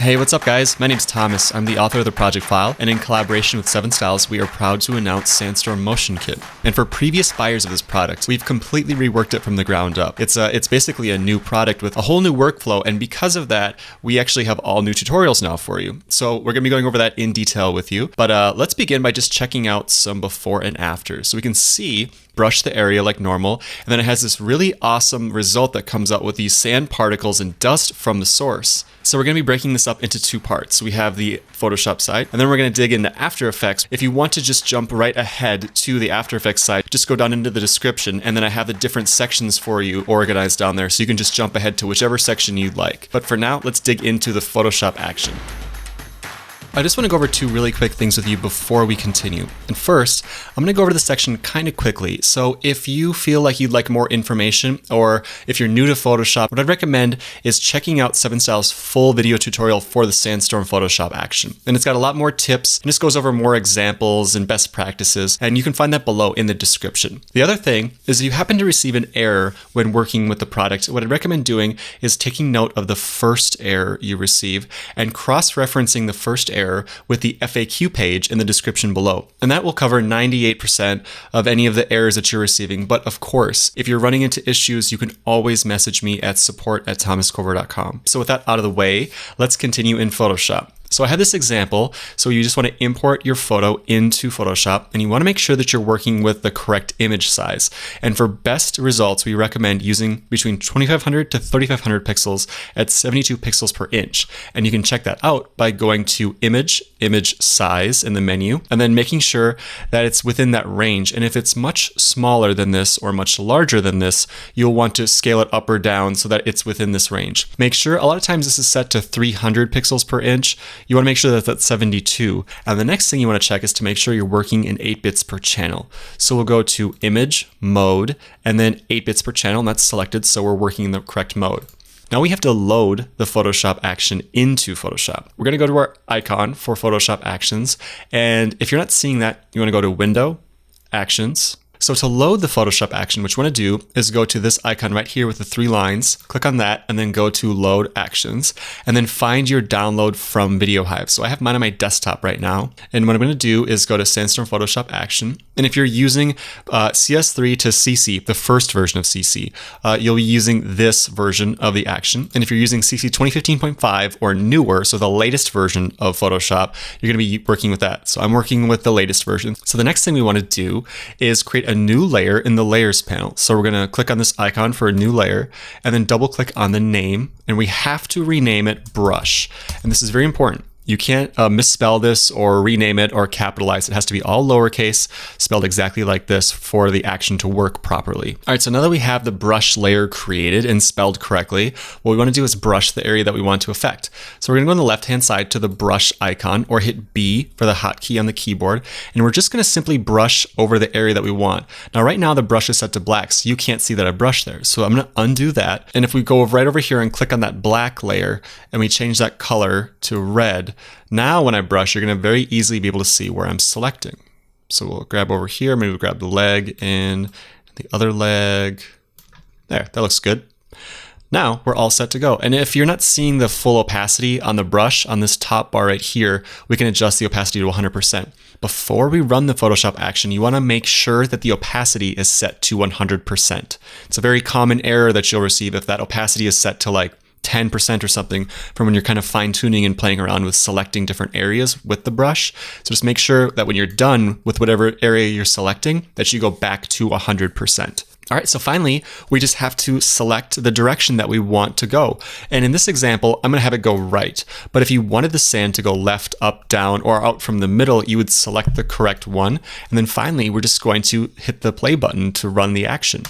Hey, what's up guys? My name's Thomas. I'm the author of the project file, and in collaboration with 7 Styles, we are proud to announce Sandstorm Motion Kit. And for previous buyers of this product, we've completely reworked it from the ground up. It's basically a new product with a whole new workflow, and because of that, we actually have all new tutorials now for you. So we're going to be going over that in detail with you, but let's begin by just checking out some before and after. So we can see brush the area like normal, and then it has this really awesome result that comes out with these sand particles and dust from the source. So we're going to be breaking this up into two parts. We have the Photoshop side, and then we're going to dig into After Effects. If you want to just jump right ahead to the After Effects side, just go down into the description, and then I have the different sections for you organized down there, so you can just jump ahead to whichever section you'd like. But for now, let's dig into the Photoshop action. I just want to go over two really quick things with you before we continue. And first, I'm going to go over the section kind of quickly. So if you feel like you'd like more information, or if you're new to Photoshop, what I'd recommend is checking out 7 Styles' full video tutorial for the Sandstorm Photoshop action. And it's got a lot more tips, and this goes over more examples and best practices, and you can find that below in the description. The other thing is if you happen to receive an error when working with the product, what I'd recommend doing is taking note of the first error you receive and cross-referencing the first error with the FAQ page in the description below. And that will cover 98% of any of the errors that you're receiving. But of course, if you're running into issues, you can always message me at support@thomascover.com. So with that out of the way, let's continue in Photoshop. So I have this example. So you just want to import your photo into Photoshop, and you want to make sure that you're working with the correct image size. And for best results, we recommend using between 2500 to 3500 pixels at 72 pixels per inch. And you can check that out by going to Image Size in the menu, and then making sure that it's within that range. And if it's much smaller than this or much larger than this, you'll want to scale it up or down so that it's within this range. Make sure, a lot of times this is set to 300 pixels per inch. You want to make sure that that's 72. And the next thing you want to check is to make sure you're working in 8 bits per channel. So we'll go to Image, Mode, and then 8 bits per channel, and that's selected, so we're working in the correct mode. Now we have to load the Photoshop action into Photoshop. We're going to go to our icon for Photoshop Actions, and if you're not seeing that, you want to go to Window, Actions. So to load the Photoshop action, what you want to do is go to this icon right here with the 3 lines, click on that, and then go to Load Actions, and then find your download from VideoHive. So I have mine on my desktop right now, and what I'm going to do is go to Sandstorm Photoshop Action, and if you're using CS3 to CC, the first version of CC, you'll be using this version of the action, and if you're using CC 2015.5 or newer, so the latest version of Photoshop, you're going to be working with that. So I'm working with the latest version. So the next thing we want to do is create a new layer in the Layers panel. So we're going to click on this icon for a new layer, and then double click on the name, and we have to rename it Brush. And this is very important. You can't misspell this or rename it or capitalize. It has to be all lowercase, spelled exactly like this for the action to work properly. All right, so now that we have the brush layer created and spelled correctly, what we want to do is brush the area that we want to affect. So we're going to go on the left-hand side to the brush icon, or hit B for the hotkey on the keyboard, and we're just going to simply brush over the area that we want. Now right now the brush is set to black, so you can't see that I brushed there. So I'm going to undo that, and if we go right over here and click on that black layer, and we change that color to red, now when I brush, you're going to very easily be able to see where I'm selecting. So we'll grab over here, maybe we'll grab the leg and the other leg. There, that looks good. Now we're all set to go. And if you're not seeing the full opacity on the brush on this top bar right here, we can adjust the opacity to 100%. Before we run the Photoshop action, you want to make sure that the opacity is set to 100%. It's a very common error that you'll receive if that opacity is set to like 10% or something from when you're kind of fine-tuning and playing around with selecting different areas with the brush. So just make sure that when you're done with whatever area you're selecting, that you go back to 100%. All right, so finally, we just have to select the direction that we want to go. And in this example, I'm going to have it go right. But if you wanted the sand to go left, up, down, or out from the middle, you would select the correct one. And then finally, we're just going to hit the play button to run the action.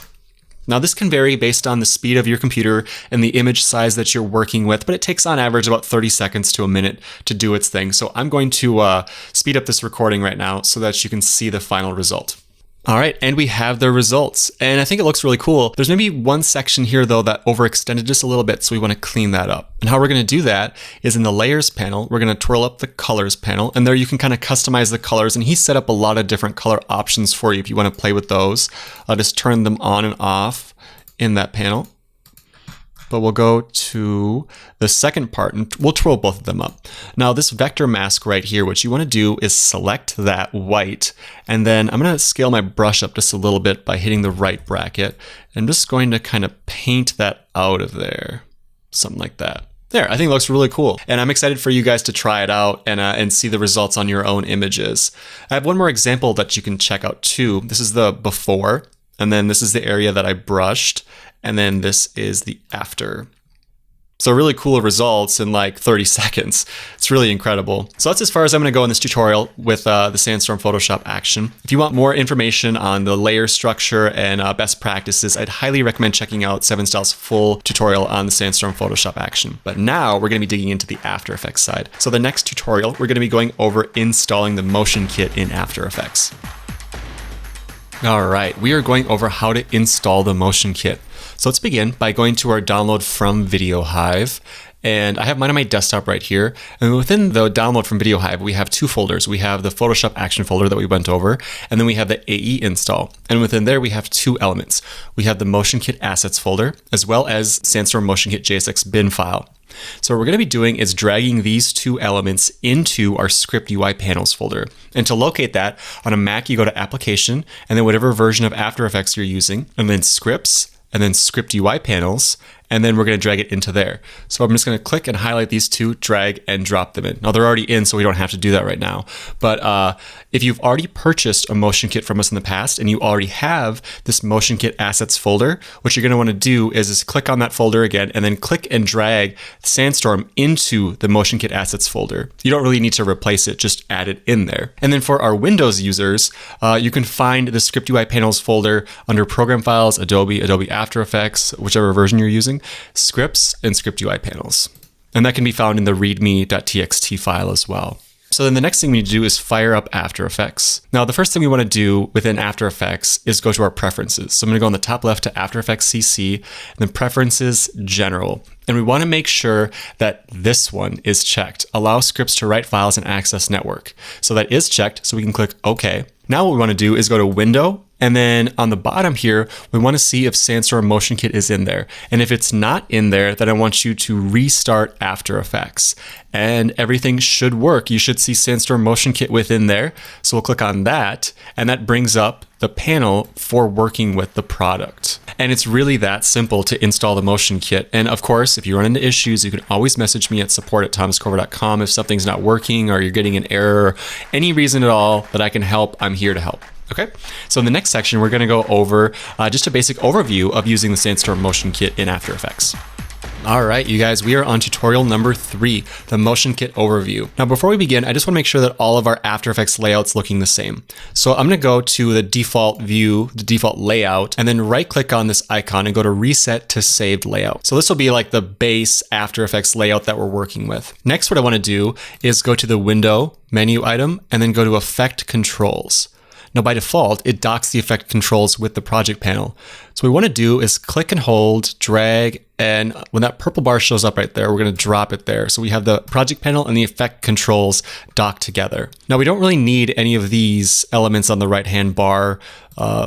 Now this can vary based on the speed of your computer and the image size that you're working with, but it takes on average about 30 seconds to a minute to do its thing. So I'm going to speed up this recording right now so that you can see the final result. All right, and we have the results, and I think it looks really cool. There's maybe one section here though that overextended just a little bit, so we want to clean that up. And how we're going to do that is in the Layers panel, we're going to twirl up the Colors panel, and there you can kind of customize the colors, and he set up a lot of different color options for you if you want to play with those. I'll just turn them on and off in that panel. but we'll go to the second part and we'll twirl both of them up. Now this vector mask right here, what you want to do is select that white, and then I'm going to scale my brush up just a little bit by hitting the right bracket. I'm just going to kind of paint that out of there, something like that. There, I think it looks really cool. And I'm excited for you guys to try it out and see the results on your own images. I have one more example that you can check out too. This is the before, and then this is the area that I brushed, and then this is the after. So really cool results in like 30 seconds. It's really incredible. So that's as far as I'm going to go in this tutorial with the Sandstorm Photoshop action. If you want more information on the layer structure and best practices, I'd highly recommend checking out 7Styles' full tutorial on the Sandstorm Photoshop action. But now we're going to be digging into the After Effects side. So the next tutorial, we're going to be going over installing the Motion Kit in After Effects. All right, we are going over how to install the Motion Kit. So let's begin by going to our download from VideoHive. And I have mine on my desktop right here. And within the download from VideoHive, we have two folders. We have the Photoshop action folder that we went over, and then we have the AE install. And within there, we have two elements. We have the Motion Kit assets folder, as well as Sandstorm Motion Kit JSX bin file. So what we're going to be doing is dragging these two elements into our script UI panels folder. And to locate that, on a Mac, you go to Application, and then whatever version of After Effects you're using, and then Scripts, and then Script UI panels, and then we're going to drag it into there. So I'm just going to click and highlight these two, drag and drop them in. Now they're already in, so we don't have to do that right now. But if you've already purchased a Motion Kit from us in the past and you already have this Motion Kit assets folder, what you're going to want to do is just click on that folder again and then click and drag Sandstorm into the Motion Kit assets folder. You don't really need to replace it, just add it in there. And then for our Windows users, you can find the Script UI panels folder under Program Files, Adobe, Adobe After Effects, whichever version you're using, Scripts, and Script UI panels. And that can be found in the readme.txt file as well. So then the next thing we need to do is fire up After Effects. Now, the first thing we want to do within After Effects is go to our preferences. So I'm going to go on the top left to After Effects CC, and then Preferences General. And we want to make sure that this one is checked. Allow scripts to write files and access network. So that is checked, so we can click OK. Now what we want to do is go to Window, and then on the bottom here, we want to see if Sandstorm Motion Kit is in there. And if it's not in there, then I want you to restart After Effects. And everything should work. You should see Sandstorm Motion Kit within there. So we'll click on that, and that brings up the panel for working with the product. And it's really that simple to install the Motion Kit. And of course, if you run into issues, you can always message me at support@thomascorver.com if something's not working or you're getting an error, or any reason at all that I can help, I'm here to help. Okay, so in the next section, we're going to go over just a basic overview of using the Sandstorm Motion Kit in After Effects. All right, you guys, we are on tutorial number 3, the Motion Kit overview. Now, before we begin, I just want to make sure that all of our After Effects layouts looking the same. So I'm going to go to the default view, the default layout, and then right click on this icon and go to reset to saved layout. So this will be like the base After Effects layout that we're working with. Next, what I want to do is go to the window menu item and then go to Effect Controls. Now, by default, it docks the effect controls with the project panel. So what we want to do is click and hold, drag, and when that purple bar shows up right there, we're going to drop it there. So we have the project panel and the effect controls docked together. Now, we don't really need any of these elements on the right-hand bar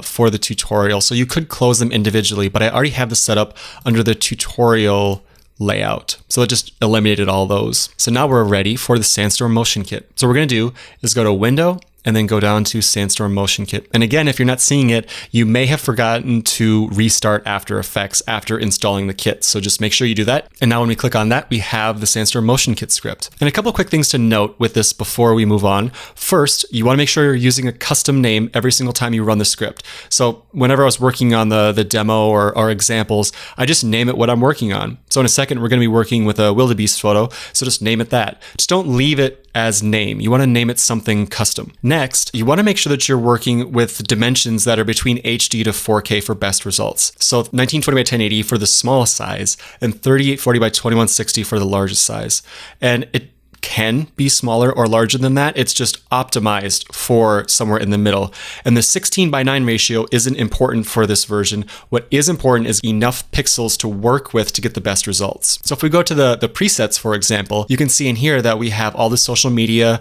for the tutorial. So you could close them individually, but I already have this set up under the tutorial layout. So it just eliminated all those. So now we're ready for the Sandstorm Motion Kit. So what we're going to do is go to Window, and then go down to Sandstorm Motion Kit. And again, if you're not seeing it, you may have forgotten to restart After Effects after installing the kit. So just make sure you do that. And now when we click on that, we have the Sandstorm Motion Kit script. And a couple of quick things to note with this before we move on. First, you want to make sure you're using a custom name every single time you run the script. So whenever I was working on the demo or examples, I just name it what I'm working on. So in a second, we're going to be working with a wildebeest photo. So just name it that. Just don't leave it as name. You want to name it something custom. Next, you want to make sure that you're working with dimensions that are between HD to 4K for best results. So 1920 by 1080 for the smallest size and 3840 by 2160 for the largest size. And it can be smaller or larger than that. It's just optimized for somewhere in the middle. And the 16:9 ratio isn't important for this version. What is important is enough pixels to work with to get the best results. So if we go to the presets, for example, you can see in here that we have all the social media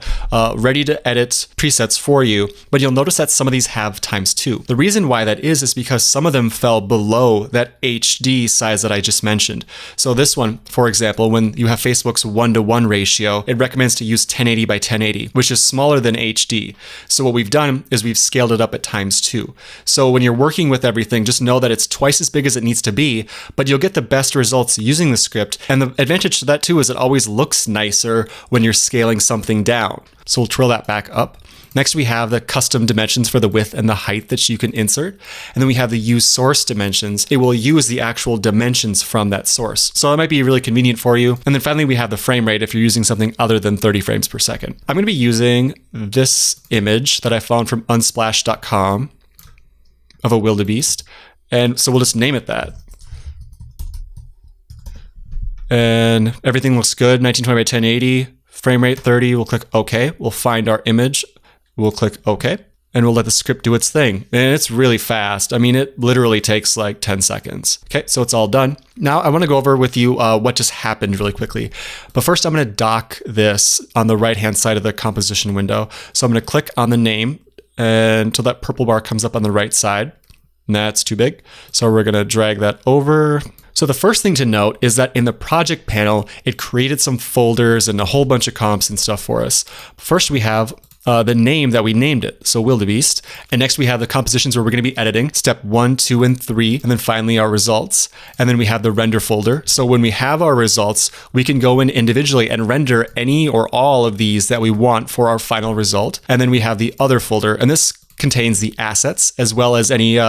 ready to edit presets for you, but you'll notice that some of these have ×2. The reason why that is because some of them fell below that HD size that I just mentioned. So this one, for example, when you have Facebook's 1:1 ratio, it recommends to use 1080 by 1080, which is smaller than HD. So what we've done is we've scaled it up at ×2. So when you're working with everything, just know that it's twice as big as it needs to be, but you'll get the best results using the script. And the advantage to that too is it always looks nicer when you're scaling something down. So we'll twirl that back up. Next, we have the custom dimensions for the width and the height that you can insert. And then we have the use source dimensions. It will use the actual dimensions from that source. So that might be really convenient for you. And then finally, we have the frame rate if you're using something other than 30 frames per second. I'm going to be using this image that I found from unsplash.com of a wildebeest. And so we'll just name it that. And everything looks good, 1920 by 1080, frame rate 30, we'll click OK. We'll find our image, we'll click OK, and we'll let the script do its thing. And it's really fast. I mean, it literally takes like 10 seconds. Okay, so it's all done. Now I want to go over with you what just happened really quickly. But first I'm going to dock this on the right-hand side of the composition window. So I'm going to click on the name until that purple bar comes up on the right side. And that's too big. So we're going to drag that over. So the first thing to note is that in the project panel, it created some folders and a whole bunch of comps and stuff for us. First, we have the name that we named it, so wildebeest. And next we have the compositions where we're going to be editing, step 1, 2, and 3, and then finally our results. And then we have the render folder. So when we have our results, we can go in individually and render any or all of these that we want for our final result. And then we have the other folder, and this contains the assets as well as any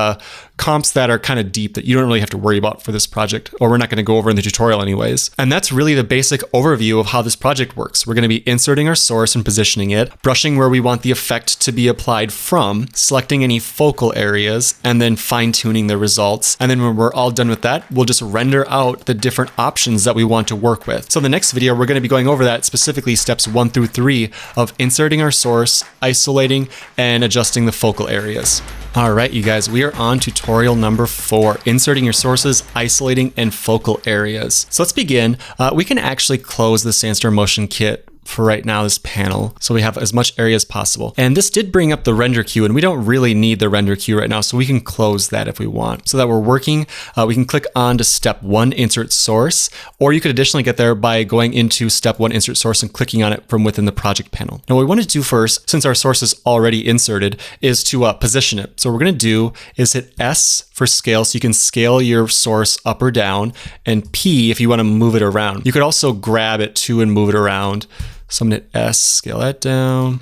comps that are kind of deep that you don't really have to worry about for this project, or we're not going to go over in the tutorial anyways. And that's really the basic overview of how this project works. We're going to be inserting our source and positioning it, brushing where we want the effect to be applied from, selecting any focal areas, and then fine-tuning the results. And then when we're all done with that, we'll just render out the different options that we want to work with. So in the next video, we're going to be going over that, specifically steps 1 through 3 of inserting our source, isolating, and adjusting the focal areas. All right, you guys, we are on tutorial number 4, inserting your sources, isolating, and focal areas. So let's begin. We can actually close the Sandstorm Motion Kit for right now, this panel, so we have as much area as possible. And this did bring up the render queue, and we don't really need the render queue right now, so we can close that if we want. So that we're working, we can click on to step 1, insert source, or you could additionally get there by going into step 1, insert source, and clicking on it from within the project panel. Now what we want to do first, since our source is already inserted, is to position it. So what we're going to do is hit S for scale, so you can scale your source up or down, and P if you want to move it around. You could also grab it too and move it around. So I'm going to hit S, scale that down,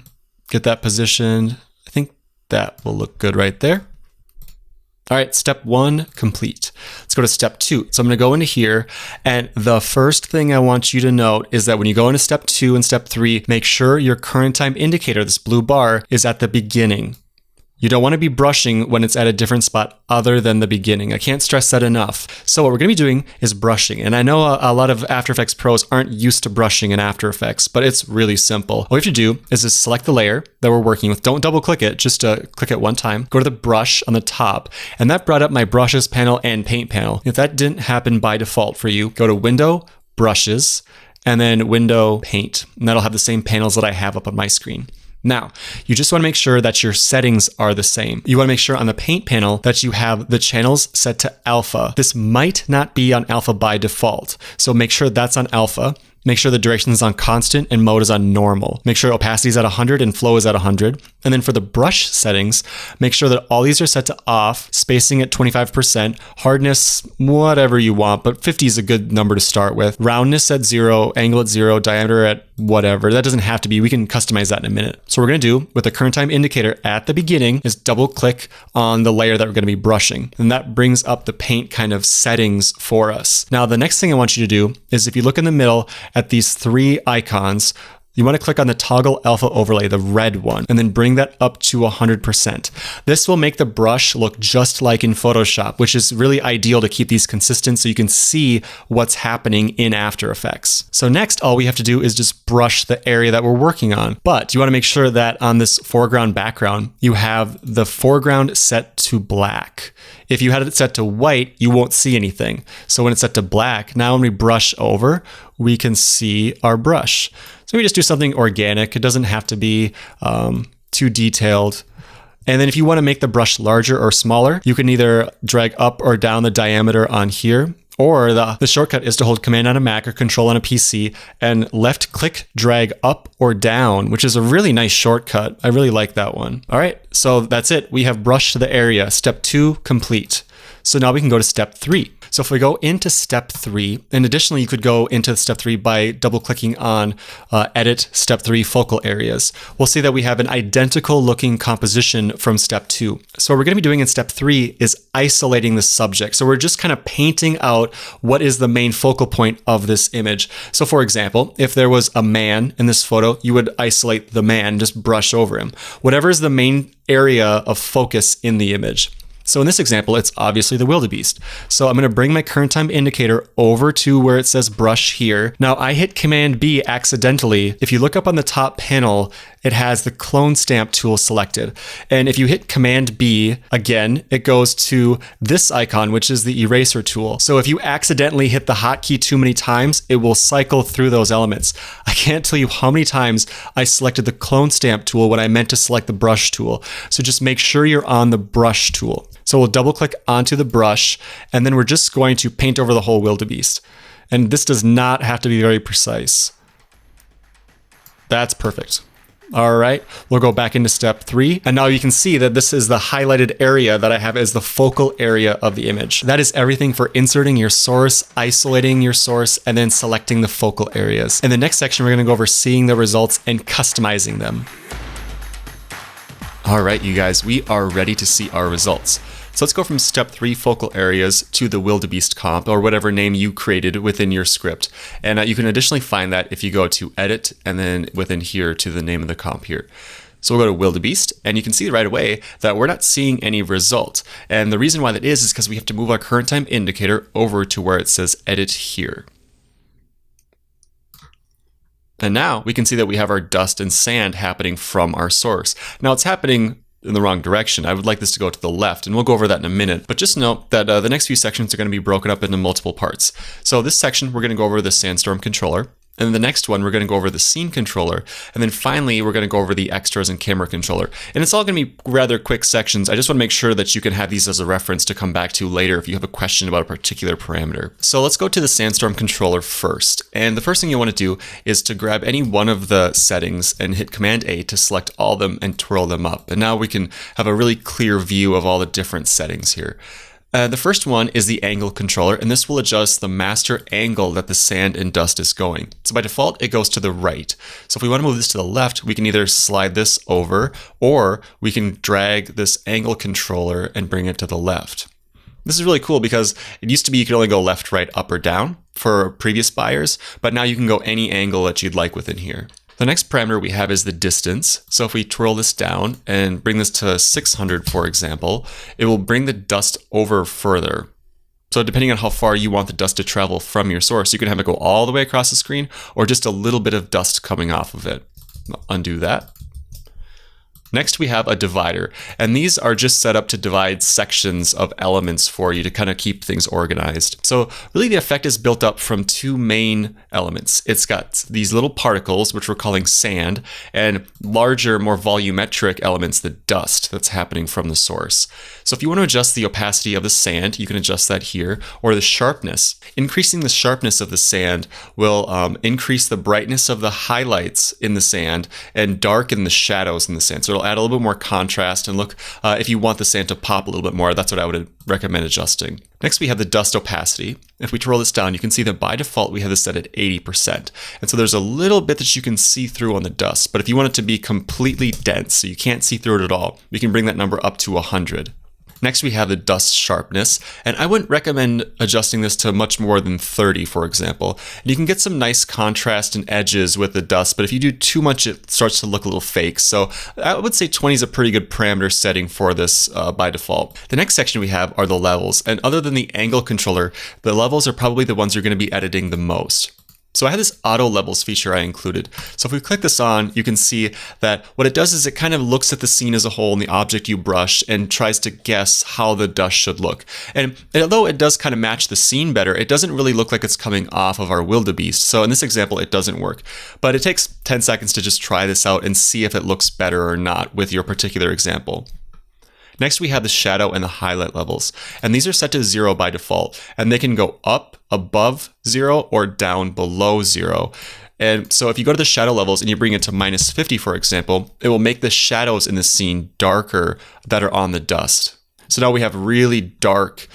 get that positioned. I think that will look good right there. All right, step 1 complete. Let's go to step 2. So I'm going to go into here, and the first thing I want you to note is that when you go into step 2 and step 3, make sure your current time indicator, this blue bar, is at the beginning. You don't want to be brushing when it's at a different spot other than the beginning. I can't stress that enough. So what we're going to be doing is brushing. And I know a lot of After Effects pros aren't used to brushing in After Effects, but it's really simple. What we have to do is just select the layer that we're working with. Don't double click it, just click it one time. Go to the brush on the top, and that brought up my brushes panel and paint panel. If that didn't happen by default for you, go to Window, Brushes, and then Window, Paint. And that'll have the same panels that I have up on my screen. Now, you just want to make sure that your settings are the same. You want to make sure on the paint panel that you have the channels set to alpha. This might not be on alpha by default, so make sure that's on alpha. Make sure the direction is on constant and mode is on normal. Make sure opacity is at 100 and flow is at 100. And then for the brush settings, make sure that all these are set to off, spacing at 25%, hardness, whatever you want, but 50 is a good number to start with. Roundness at 0, angle at 0, diameter at whatever. That doesn't have to be. We can customize that in a minute. So what we're going to do with the current time indicator at the beginning is double click on the layer that we're going to be brushing. And that brings up the paint kind of settings for us. Now, the next thing I want you to do is if you look in the middle at these 3 icons, you want to click on the toggle alpha overlay, the red one, and then bring that up to 100%. This will make the brush look just like in Photoshop, which is really ideal to keep these consistent so you can see what's happening in After Effects. So next, all we have to do is just brush the area that we're working on. But you want to make sure that on this foreground background, you have the foreground set to black. If you had it set to white, you won't see anything. So when it's set to black, now when we brush over, we can see our brush. So we just do something organic. It doesn't have to be too detailed. And then if you want to make the brush larger or smaller, you can either drag up or down the diameter on here, or the shortcut is to hold Command on a Mac or Control on a PC and left click drag up or down, which is a really nice shortcut. I really like that one. All right, so that's it. We have brushed the area. Step 2 complete. So now we can go to step 3. So if we go into step 3, and additionally, you could go into step 3 by double clicking on edit step 3 focal areas. We'll see that we have an identical looking composition from step 2. So what we're going to be doing in step 3 is isolating the subject. So we're just kind of painting out what is the main focal point of this image. So for example, if there was a man in this photo, you would isolate the man, just brush over him. Whatever is the main area of focus in the image. So in this example, it's obviously the wildebeest. So I'm going to bring my current time indicator over to where it says brush here. Now I hit Command B accidentally. If you look up on the top panel, it has the clone stamp tool selected. And if you hit Command B again, it goes to this icon, which is the eraser tool. So if you accidentally hit the hotkey too many times, it will cycle through those elements. I can't tell you how many times I selected the clone stamp tool when I meant to select the brush tool. So just make sure you're on the brush tool. So we'll double click onto the brush, and then we're just going to paint over the whole wildebeest. And this does not have to be very precise. That's perfect. All right, we'll go back into step 3. And now you can see that this is the highlighted area that I have as the focal area of the image. That is everything for inserting your source, isolating your source, and then selecting the focal areas. In the next section, we're going to go over seeing the results and customizing them. All right, you guys, we are ready to see our results. So let's go from step 3 focal areas to the wildebeest comp, or whatever name you created within your script. And you can additionally find that if you go to edit and then within here to the name of the comp here. So we'll go to wildebeest, and you can see right away that we're not seeing any result. And the reason why that is because we have to move our current time indicator over to where it says edit here. And now we can see that we have our dust and sand happening from our source. Now it's happening in the wrong direction. I would like this to go to the left, and we'll go over that in a minute. But just note that the next few sections are going to be broken up into multiple parts. So this section, we're going to go over the Sandstorm Controller. And then the next one, we're going to go over the Scene Controller. And then finally, we're going to go over the Extras and Camera Controller. And it's all going to be rather quick sections. I just want to make sure that you can have these as a reference to come back to later if you have a question about a particular parameter. So let's go to the Sandstorm Controller first. And the first thing you want to do is to grab any one of the settings and hit Command A to select all of them and twirl them up. And now we can have a really clear view of all the different settings here. The first one is the angle controller, and this will adjust the master angle that the sand and dust is going. So by default, it goes to the right. So if we want to move this to the left, we can either slide this over, or we can drag this angle controller and bring it to the left. This is really cool because it used to be you could only go left, right, up, or down for previous buyers, but now you can go any angle that you'd like within here. The next parameter we have is the distance. So if we twirl this down and bring this to 600, for example, it will bring the dust over further. So depending on how far you want the dust to travel from your source, you can have it go all the way across the screen or just a little bit of dust coming off of it. I'll undo that. Next, we have a divider, and these are just set up to divide sections of elements for you to kind of keep things organized. So really the effect is built up from two main elements. It's got these little particles, which we're calling sand, and larger, more volumetric elements, the dust that's happening from the source. So if you want to adjust the opacity of the sand, you can adjust that here, or the sharpness. Increasing the sharpness of the sand will increase the brightness of the highlights in the sand and darken the shadows in the sand. So it'll add a little bit more contrast, and look, if you want the sand to pop a little bit more, that's what I would recommend adjusting. Next, we have the dust opacity. If we twirl this down, you can see that by default, we have this set at 80%. And so there's a little bit that you can see through on the dust, but if you want it to be completely dense, so you can't see through it at all, we can bring that number up to 100. Next, we have the dust sharpness, and I wouldn't recommend adjusting this to much more than 30, for example. And you can get some nice contrast and edges with the dust, but if you do too much, it starts to look a little fake. So I would say 20 is a pretty good parameter setting for this by default. The next section we have are the levels, and other than the angle controller, the levels are probably the ones you're going to be editing the most. So I have this auto levels feature I included. So if we click this on, you can see that what it does is it kind of looks at the scene as a whole and the object you brush and tries to guess how the dust should look. And although it does kind of match the scene better, it doesn't really look like it's coming off of our wildebeest. So in this example, it doesn't work. But it takes 10 seconds to just try this out and see if it looks better or not with your particular example. Next, we have the shadow and the highlight levels, and these are set to 0 by default, and they can go up above 0 or down below 0. And so if you go to the shadow levels and you bring it to -50, for example, it will make the shadows in the scene darker that are on the dust. So now we have really dark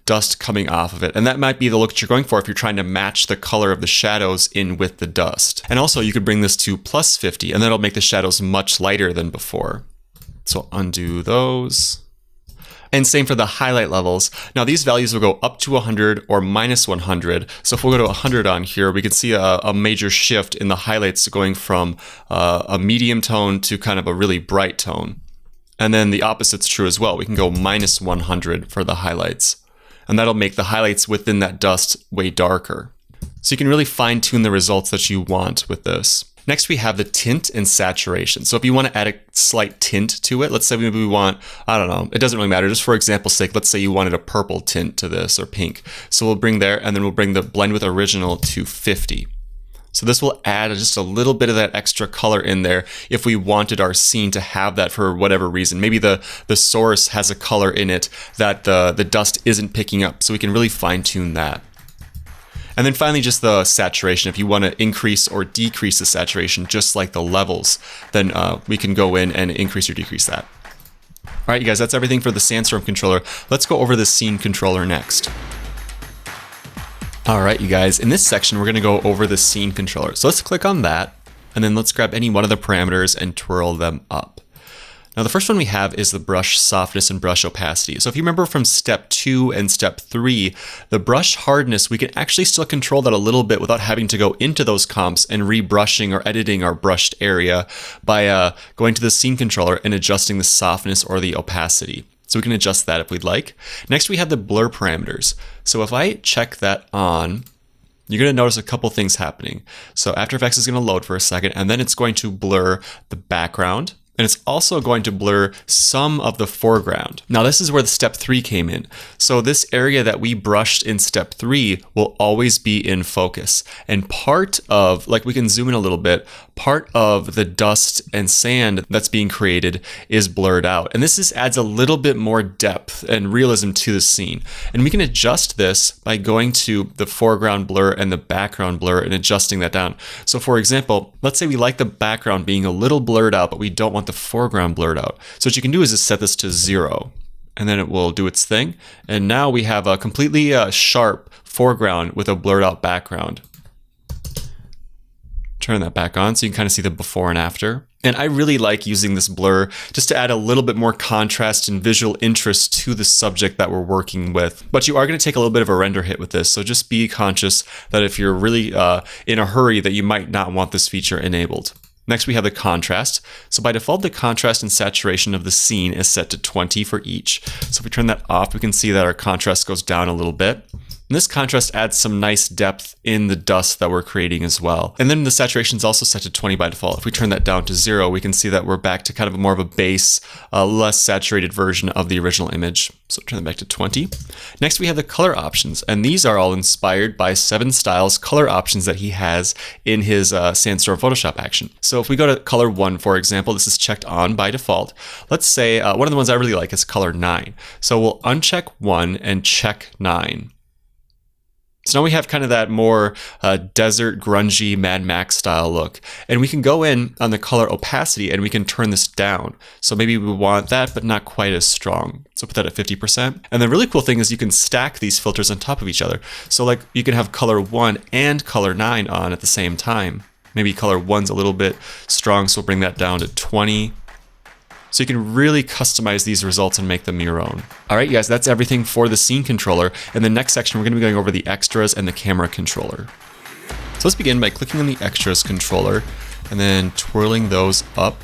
dust coming off of it. And that might be the look that you're going for if you're trying to match the color of the shadows in with the dust. And also you could bring this to +50, and that'll make the shadows much lighter than before. So undo those. And same for the highlight levels. Now these values will go up to 100 or -100. So if we'll go to 100 on here, we can see a major shift in the highlights going from a medium tone to kind of a really bright tone. And then the opposite's true as well. We can go -100 for the highlights. And that'll make the highlights within that dust way darker. So you can really fine tune the results that you want with this. Next, we have the tint and saturation. So if you want to add a slight tint to it, let's say maybe we want, I don't know, it doesn't really matter. Just for example's sake, let's say you wanted a purple tint to this or pink. So we'll bring there, and then we'll bring the blend with original to 50. So this will add just a little bit of that extra color in there if we wanted our scene to have that for whatever reason. Maybe the source has a color in it that the dust isn't picking up. So we can really fine tune that. And then finally, just the saturation. If you want to increase or decrease the saturation, just like the levels, then we can go in and increase or decrease that. All right, you guys, that's everything for the Sandstorm controller. Let's go over the scene controller next. All right, you guys, in this section, we're going to go over the scene controller. So let's click on that, and then let's grab any one of the parameters and twirl them up. Now the first one we have is the brush softness and brush opacity. So if you remember from step 2 and step 3, the brush hardness, we can actually still control that a little bit without having to go into those comps and rebrushing or editing our brushed area by going to the scene controller and adjusting the softness or the opacity. So we can adjust that if we'd like. Next we have the blur parameters. So if I check that on, you're going to notice a couple things happening. So After Effects is going to load for a second, and then it's going to blur the background. And it's also going to blur some of the foreground. Now this is where the step 3 came in. So this area that we brushed in step 3 will always be in focus. And part of, like we can zoom in a little bit, part of the dust and sand that's being created is blurred out. And this adds a little bit more depth and realism to the scene. And we can adjust this by going to the foreground blur and the background blur and adjusting that down. So for example, let's say we like the background being a little blurred out, but we don't want the foreground blurred out. So what you can do is just set this to 0, and then it will do its thing. And now we have a completely sharp foreground with a blurred out background. Turn that back on so you can kind of see the before and after. And I really like using this blur just to add a little bit more contrast and visual interest to the subject that we're working with. But you are going to take a little bit of a render hit with this, so just be conscious that if you're really in a hurry that you might not want this feature enabled. Next, we have the contrast. So by default, the contrast and saturation of the scene is set to 20 for each. So if we turn that off, we can see that our contrast goes down a little bit. And this contrast adds some nice depth in the dust that we're creating as well. And then the saturation is also set to 20 by default. If we turn that down to 0, we can see that we're back to kind of more of a base, less saturated version of the original image. So turn that back to 20. Next, we have the color options. And these are all inspired by 7 Styles color options that he has in his Sandstorm Photoshop action. So if we go to color 1, for example, this is checked on by default. Let's say one of the ones I really like is color 9. So we'll uncheck 1 and check 9. So now we have kind of that more desert, grungy, Mad Max style look. And we can go in on the color opacity and we can turn this down. So maybe we want that, but not quite as strong. So put that at 50%. And the really cool thing is you can stack these filters on top of each other. So like you can have color 1 and color 9 on at the same time. Maybe color 1's a little bit strong, so we'll bring that down to 20. So you can really customize these results and make them your own. All right, you guys, that's everything for the scene controller. In the next section, we're going to be going over the extras and the camera controller. So let's begin by clicking on the extras controller and then twirling those up.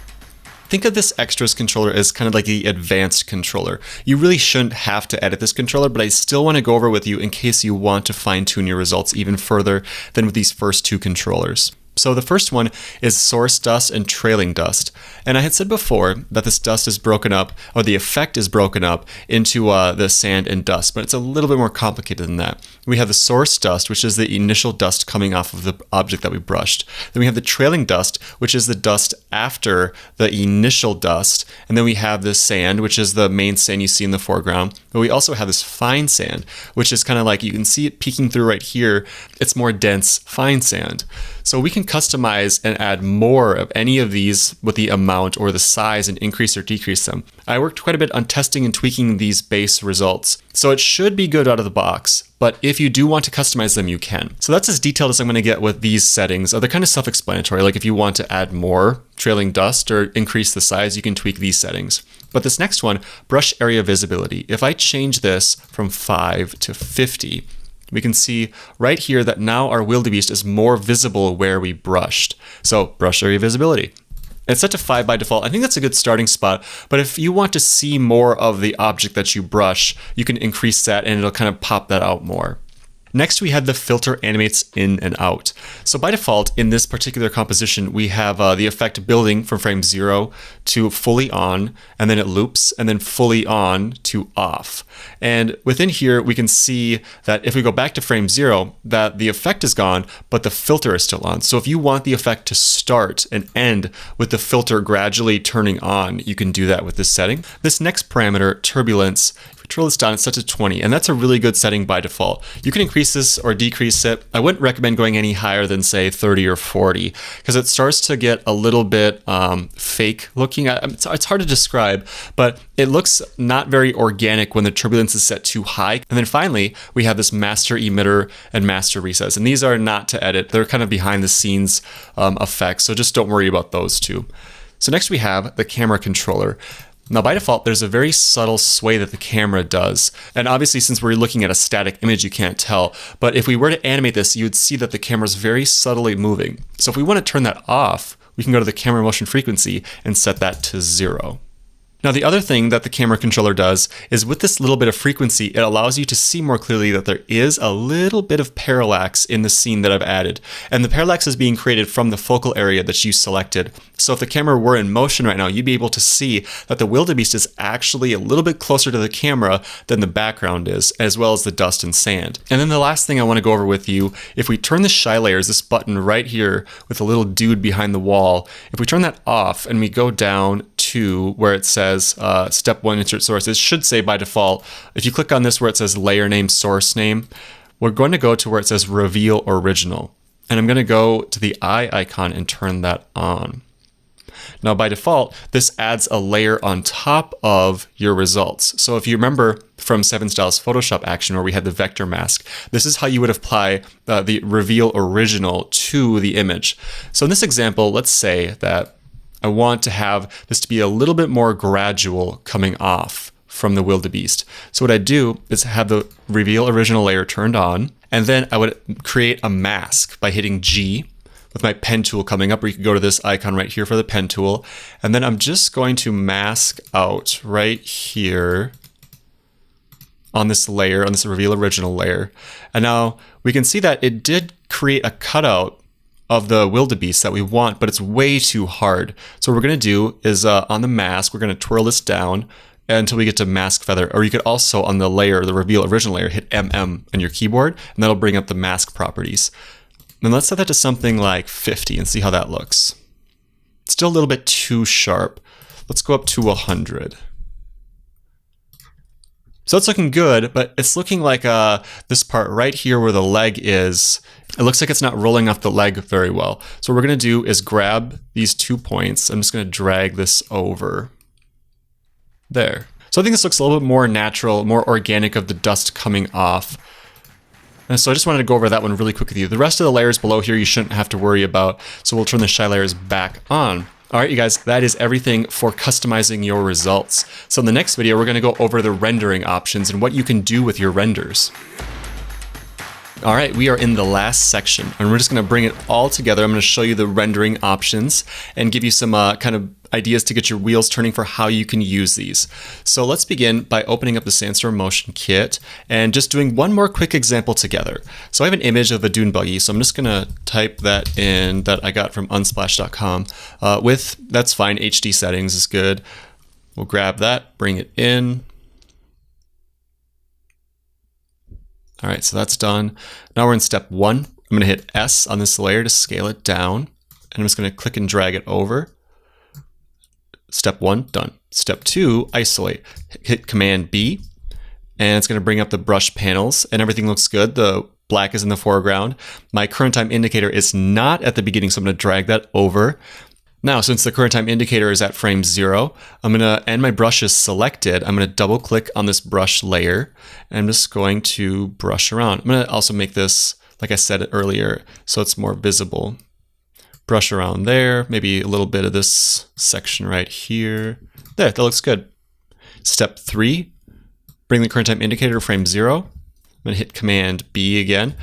Think of this extras controller as kind of like the advanced controller. You really shouldn't have to edit this controller, but I still want to go over with you in case you want to fine tune your results even further than with these first two controllers. So the first one is source dust and trailing dust. And I had said before that this dust is broken up, or the effect is broken up into the sand and dust, but it's a little bit more complicated than that. We have the source dust, which is the initial dust coming off of the object that we brushed. Then we have the trailing dust, which is the dust after the initial dust. And then we have the sand, which is the main sand you see in the foreground. But we also have this fine sand, which is kind of like, you can see it peeking through right here. It's more dense, fine sand. So we can customize and add more of any of these with the amount or the size and increase or decrease them. I worked quite a bit on testing and tweaking these base results. So it should be good out of the box, but if you do want to customize them, you can. So that's as detailed as I'm going to get with these settings. They're kind of self-explanatory. Like if you want to add more trailing dust or increase the size, you can tweak these settings. But this next one, brush area visibility. If I change this from 5 to 50, we can see right here that now our wildebeest is more visible where we brushed. So brush area visibility. It's set to 5 by default. I think that's a good starting spot, but if you want to see more of the object that you brush, you can increase that and it'll kind of pop that out more. Next, we have the filter animates in and out. So by default, in this particular composition, we have the effect building from frame 0 to fully on, and then it loops, and then fully on to off. And within here, we can see that if we go back to frame 0, that the effect is gone, but the filter is still on. So if you want the effect to start and end with the filter gradually turning on, you can do that with this setting. This next parameter, turbulence, twirl this down, it's set to 20, and that's a really good setting by default. You can increase this or decrease it. I wouldn't recommend going any higher than say 30 or 40 because it starts to get a little bit fake looking. It's hard to describe, but it looks not very organic when the turbulence is set too high. And then finally, we have this master emitter and master recess, and these are not to edit. They're kind of behind the scenes effects, so just don't worry about those two. So next we have the camera controller. Now by default, there's a very subtle sway that the camera does. And obviously since we're looking at a static image, you can't tell. But if we were to animate this, you would see that the camera's very subtly moving. So if we want to turn that off, we can go to the camera motion frequency and set that to 0. Now the other thing that the camera controller does is with this little bit of frequency, it allows you to see more clearly that there is a little bit of parallax in the scene that I've added. And the parallax is being created from the focal area that you selected. So if the camera were in motion right now, you'd be able to see that the wildebeest is actually a little bit closer to the camera than the background is, as well as the dust and sand. And then the last thing I want to go over with you, if we turn the shy layers, this button right here with the little dude behind the wall, if we turn that off and we go down to where it says step 1 insert source, it should say by default, if you click on this where it says layer name, source name, we're going to go to where it says reveal original. And I'm going to go to the eye icon and turn that on. Now by default, this adds a layer on top of your results. So if you remember from 7 Styles Photoshop action where we had the vector mask, this is how you would apply the reveal original to the image. So in this example, let's say that I want to have this to be a little bit more gradual coming off from the wildebeest. So what I do is have the reveal original layer turned on, and then I would create a mask by hitting G with my pen tool coming up, or you can go to this icon right here for the pen tool. And then I'm just going to mask out right here on this layer, on this reveal original layer. And now we can see that it did create a cutout of the wildebeest that we want, but it's way too hard. So what we're going to do is on the mask, we're going to twirl this down until we get to mask feather. Or you could also on the layer, the reveal original layer, hit MM on your keyboard, and that'll bring up the mask properties. Then let's set that to something like 50 and see how that looks. It's still a little bit too sharp. Let's go up to 100. So it's looking good, but it's looking like this part right here where the leg is, it looks like it's not rolling off the leg very well. So what we're going to do is grab these 2 points. I'm just going to drag this over there. So I think this looks a little bit more natural, more organic of the dust coming off. And so I just wanted to go over that one really quick with you. The rest of the layers below here you shouldn't have to worry about. So we'll turn the shy layers back on. All right, you guys, that is everything for customizing your results. So in the next video, we're going to go over the rendering options and what you can do with your renders. All right, we are in the last section, and we're just going to bring it all together. I'm going to show you the rendering options and give you some kind of ideas to get your wheels turning for how you can use these. So let's begin by opening up the Sandstorm Motion Kit and just doing one more quick example together. So I have an image of a dune buggy, so I'm just going to type that in that I got from unsplash.com with, that's fine, HD settings is good. We'll grab that, bring it in. All right, so that's done. Now we're in step 1. I'm going to hit S on this layer to scale it down. And I'm just going to click and drag it over. Step 1, done. Step 2, isolate. Hit Command B, and it's going to bring up the brush panels, and everything looks good. The black is in the foreground. My current time indicator is not at the beginning, so I'm going to drag that over. Now, since the current time indicator is at frame 0, and my brush is selected, I'm going to double click on this brush layer, and I'm just going to brush around. I'm going to also make this, like I said earlier, so it's more visible. Brush around there, maybe a little bit of this section right here. There, that looks good. Step 3, bring the current time indicator to frame 0. I'm going to hit Command B again.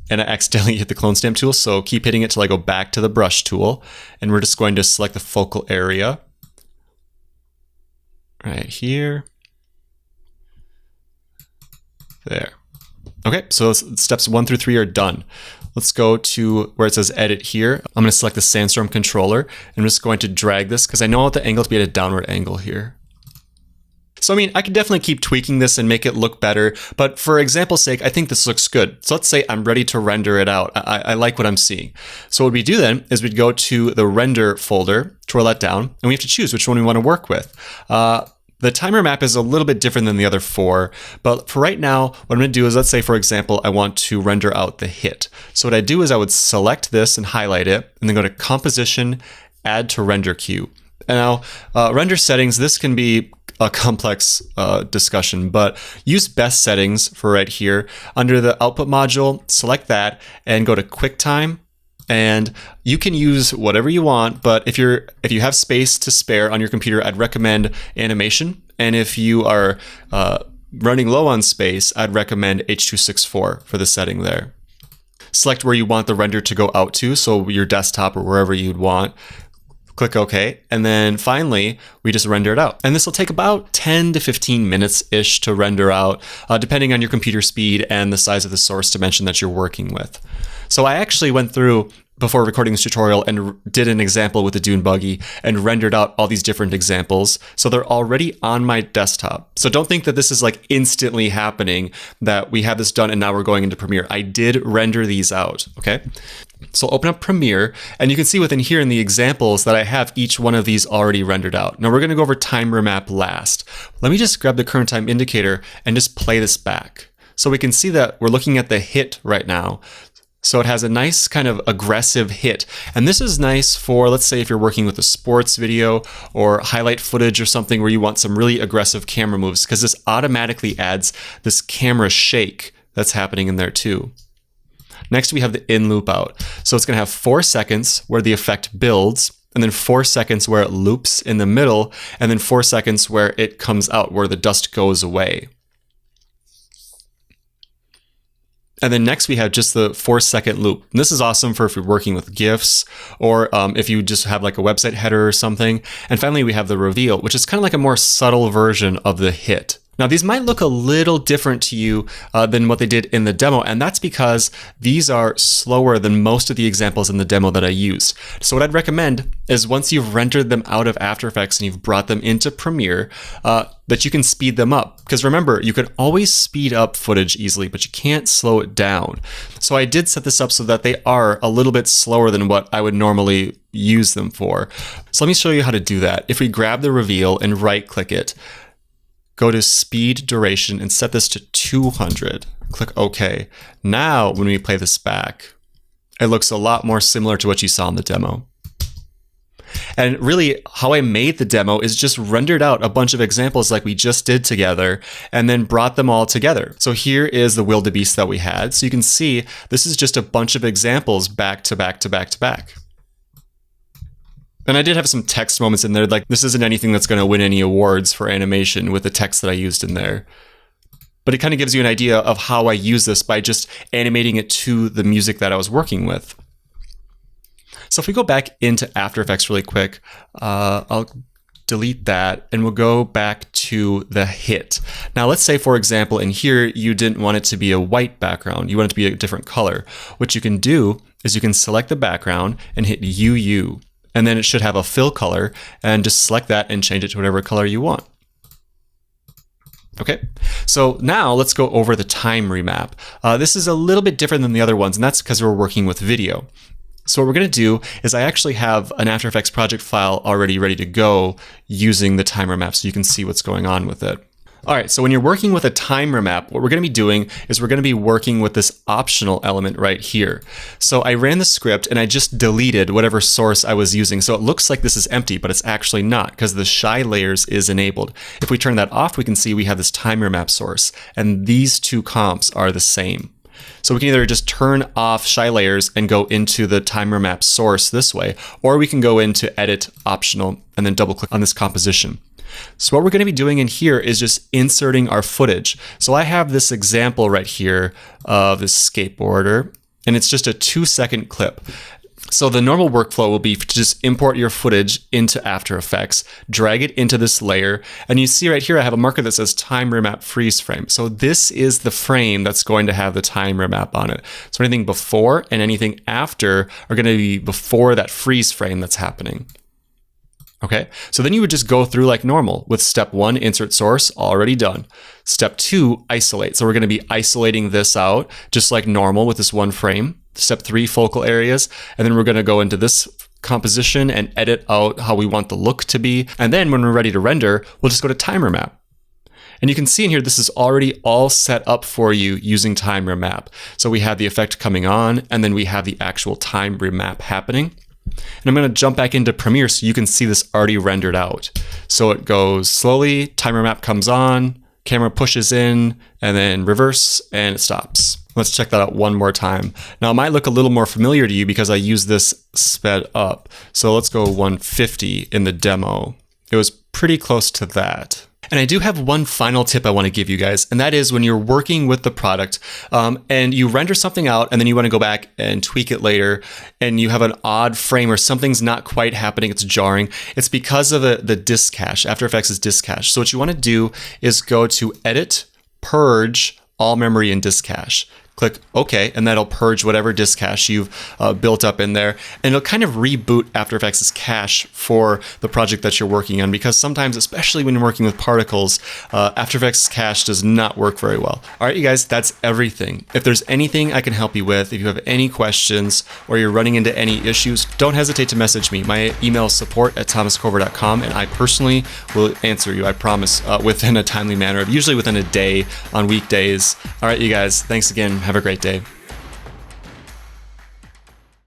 And I accidentally hit the clone stamp tool, so keep hitting it till I go back to the brush tool. And we're just going to select the focal area right here. There. Okay, so steps 1 through 3 are done. Let's go to where it says edit here. I'm going to select the Sandstorm Controller. I'm just going to drag this because I know I want the angle to be at a downward angle here. So, I mean, I could definitely keep tweaking this and make it look better, but for example's sake, I think this looks good. So let's say I'm ready to render it out. I like what I'm seeing. So what we do then is we'd go to the render folder, twirl that down, and we have to choose which one we want to work with. The timer map is a little bit different than the other 4, but for right now, what I'm going to do is, let's say, for example, I want to render out the hit. So what I do is I would select this and highlight it, and then go to Composition, Add to Render Queue. And now, render settings, this can be a complex discussion, but use best settings for right here. Under the output module, select that and go to QuickTime. And you can use whatever you want, but if you have space to spare on your computer, I'd recommend animation. And if you are running low on space, I'd recommend H.264 for the setting there. Select where you want the render to go out to, so your desktop or wherever you'd want. Click OK, and then finally, we just render it out. And this will take about 10 to 15 minutes-ish to render out, depending on your computer speed and the size of the source dimension that you're working with. So I actually went through, before recording this tutorial, and did an example with the dune buggy and rendered out all these different examples. So they're already on my desktop. So don't think that this is like instantly happening, that we have this done and now we're going into Premiere. I did render these out, okay? So open up Premiere, and you can see within here in the examples that I have each one of these already rendered out. Now we're going to go over timer map last. Let me just grab the current time indicator and just play this back. So we can see that we're looking at the hit right now. So it has a nice kind of aggressive hit. And this is nice for, let's say, if you're working with a sports video or highlight footage or something where you want some really aggressive camera moves, because this automatically adds this camera shake that's happening in there too. Next, we have the in loop out. So it's going to have 4 seconds where the effect builds, and then 4 seconds where it loops in the middle, and then 4 seconds where it comes out, where the dust goes away. And then next we have just the 4-second loop. And this is awesome for if you're working with GIFs or if you just have like a website header or something. And finally, we have the reveal, which is kind of like a more subtle version of the hit. Now, these might look a little different to you than what they did in the demo, and that's because these are slower than most of the examples in the demo that I used. So what I'd recommend is once you've rendered them out of After Effects and you've brought them into Premiere, that you can speed them up. Because remember, you can always speed up footage easily, but you can't slow it down. So I did set this up so that they are a little bit slower than what I would normally use them for. So let me show you how to do that. If we grab the reveal and right-click it, go to speed duration and set this to 200. Click OK. Now, when we play this back, it looks a lot more similar to what you saw in the demo. And really, how I made the demo is just rendered out a bunch of examples like we just did together and then brought them all together. So here is the wildebeest that we had. So you can see this is just a bunch of examples back to back to back to back. And I did have some text moments in there, like this isn't anything that's going to win any awards for animation with the text that I used in there. But it kind of gives you an idea of how I use this by just animating it to the music that I was working with. So if we go back into After Effects really quick, I'll delete that and we'll go back to the hit. Now let's say, for example, in here you didn't want it to be a white background, you want it to be a different color. What you can do is you can select the background and hit UU, and then it should have a fill color, and just select that and change it to whatever color you want. Okay, so now let's go over the time remap. This is a little bit different than the other ones, and that's because we're working with video. So what we're going to do is I actually have an After Effects project file already ready to go using the timer map so you can see what's going on with it. All right, so when you're working with a timer map, what we're going to be doing is we're going to be working with this optional element right here. So I ran the script and I just deleted whatever source I was using. So it looks like this is empty, but it's actually not because the shy layers is enabled. If we turn that off, we can see we have this timer map source, and these two comps are the same. So we can either just turn off shy layers and go into the timer map source this way, or we can go into edit optional and then double click on this composition. So what we're going to be doing in here is just inserting our footage. So I have this example right here of this skateboarder, and it's just a 2-second clip. So the normal workflow will be to just import your footage into After Effects, drag it into this layer, and you see right here I have a marker that says time remap freeze frame. So this is the frame that's going to have the time remap on it. So anything before and anything after are going to be before that freeze frame that's happening. Okay, so then you would just go through like normal with step 1, insert source, already done. Step 2, isolate. So we're going to be isolating this out just like normal with this one frame. Step 3, focal areas. And then we're going to go into this composition and edit out how we want the look to be. And then when we're ready to render, we'll just go to timer map. And you can see in here, this is already all set up for you using time remap. So we have the effect coming on, and then we have the actual time remap happening. And I'm going to jump back into Premiere so you can see this already rendered out. So it goes slowly, timer map comes on, camera pushes in, and then reverse, and it stops. Let's check that out one more time. Now it might look a little more familiar to you because I use this sped up. So let's go 150 in the demo. It was pretty close to that. And I do have one final tip I want to give you guys, and that is when you're working with the product and you render something out and then you want to go back and tweak it later and you have an odd frame or something's not quite happening, it's jarring, it's because of the disk cache. After Effects is disk cache. So what you want to do is go to Edit, Purge, All Memory and Disk Cache. Click OK, and that'll purge whatever disk cache you've built up in there. And it'll kind of reboot After Effects' cache for the project that you're working on, because sometimes, especially when you're working with particles, After Effects' cache does not work very well. All right, you guys, that's everything. If there's anything I can help you with, if you have any questions or you're running into any issues, don't hesitate to message me. My email is support@thomascover.com, and I personally will answer you, I promise, within a timely manner, usually within a day on weekdays. All right, you guys, thanks again. Have a great day.